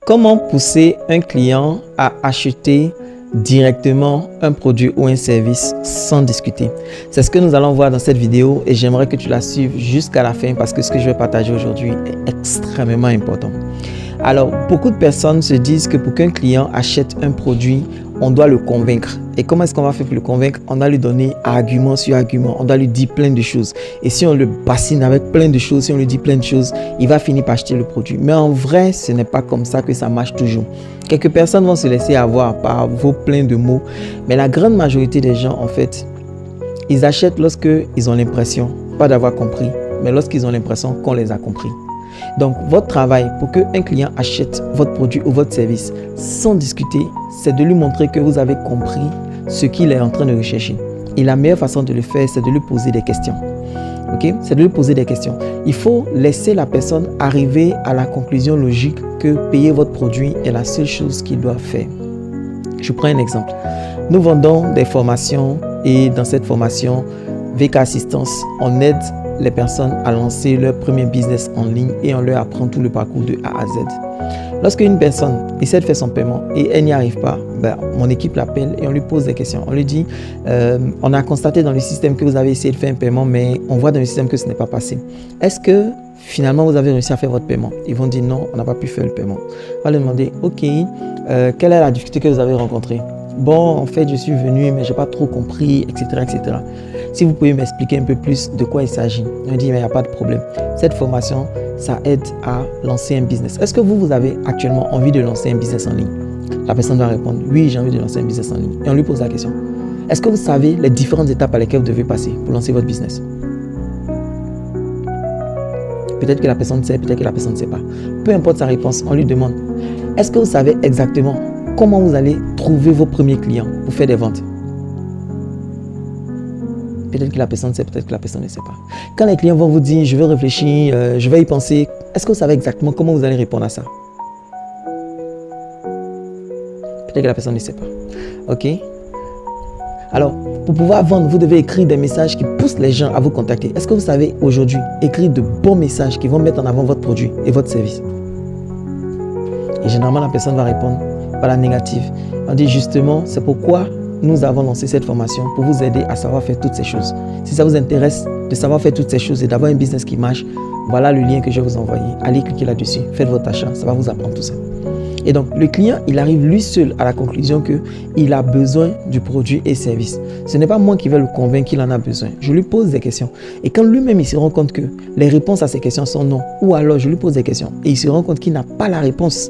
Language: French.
Comment pousser un client à acheter directement un produit ou un service sans discuter? C'est ce que nous allons voir dans cette vidéo et j'aimerais que tu la suives jusqu'à la fin parce que ce que je vais partager aujourd'hui est extrêmement important. Alors, beaucoup de personnes se disent que pour qu'un client achète un produit, on doit le convaincre. Et comment est-ce qu'on va faire pour le convaincre? On doit lui donner argument sur argument, on doit lui dire plein de choses. Et si on le bassine avec plein de choses, si on lui dit plein de choses, il va finir par acheter le produit. Mais en vrai, ce n'est pas comme ça que ça marche toujours. Quelques personnes vont se laisser avoir par vos pleins de mots, mais la grande majorité des gens, en fait, ils achètent lorsqu'ils ont l'impression, pas d'avoir compris, mais lorsqu'ils ont l'impression qu'on les a compris. Donc, votre travail pour qu'un client achète votre produit ou votre service sans discuter, c'est de lui montrer que vous avez compris ce qu'il est en train de rechercher. Et la meilleure façon de le faire, c'est de lui poser des questions. Ok? C'est de lui poser des questions. Il faut laisser la personne arriver à la conclusion logique que payer votre produit est la seule chose qu'il doit faire. Je prends un exemple. Nous vendons des formations et dans cette formation, VK Assistance, on aide les personnes à lancer leur premier business en ligne et on leur apprend tout le parcours de A à Z. Lorsqu'une personne essaie de faire son paiement et elle n'y arrive pas, mon équipe l'appelle et on lui pose des questions. On lui dit, on a constaté dans le système que vous avez essayé de faire un paiement, mais on voit dans le système que ce n'est pas passé. Est-ce que finalement vous avez réussi à faire votre paiement? Ils vont dire non, on n'a pas pu faire le paiement. On va lui demander, ok, quelle est la difficulté que vous avez rencontrée? Bon, en fait, je suis venu, mais je n'ai pas trop compris, etc., etc. Si vous pouvez m'expliquer un peu plus de quoi il s'agit. On dit, mais il n'y a pas de problème. Cette formation, ça aide à lancer un business. Est-ce que vous avez actuellement envie de lancer un business en ligne? La personne va répondre, oui, j'ai envie de lancer un business en ligne. Et on lui pose la question, est-ce que vous savez les différentes étapes à lesquelles vous devez passer pour lancer votre business? Peut-être que la personne sait, peut-être que la personne ne sait pas. Peu importe sa réponse, on lui demande, est-ce que vous savez exactement comment vous allez trouver vos premiers clients pour faire des ventes? Peut-être que la personne sait, peut-être que la personne ne sait pas. Quand les clients vont vous dire, je vais réfléchir, je vais y penser, est-ce que vous savez exactement comment vous allez répondre à ça? Peut-être que la personne ne sait pas. Ok? Alors, pour pouvoir vendre, vous devez écrire des messages qui poussent les gens à vous contacter. Est-ce que vous savez aujourd'hui écrire de bons messages qui vont mettre en avant votre produit et votre service? Et généralement, la personne va répondre par la négative. On dit justement, c'est pourquoi nous avons lancé cette formation pour vous aider à savoir faire toutes ces choses. Si ça vous intéresse de savoir faire toutes ces choses et d'avoir un business qui marche, voilà le lien que je vais vous envoyer. Allez cliquer là-dessus, faites votre achat, ça va vous apprendre tout ça. Et donc, le client, il arrive lui seul à la conclusion qu'il a besoin du produit et service. Ce n'est pas moi qui vais le convaincre qu'il en a besoin. Je lui pose des questions. Et quand lui-même, il se rend compte que les réponses à ces questions sont non, ou alors je lui pose des questions et il se rend compte qu'il n'a pas la réponse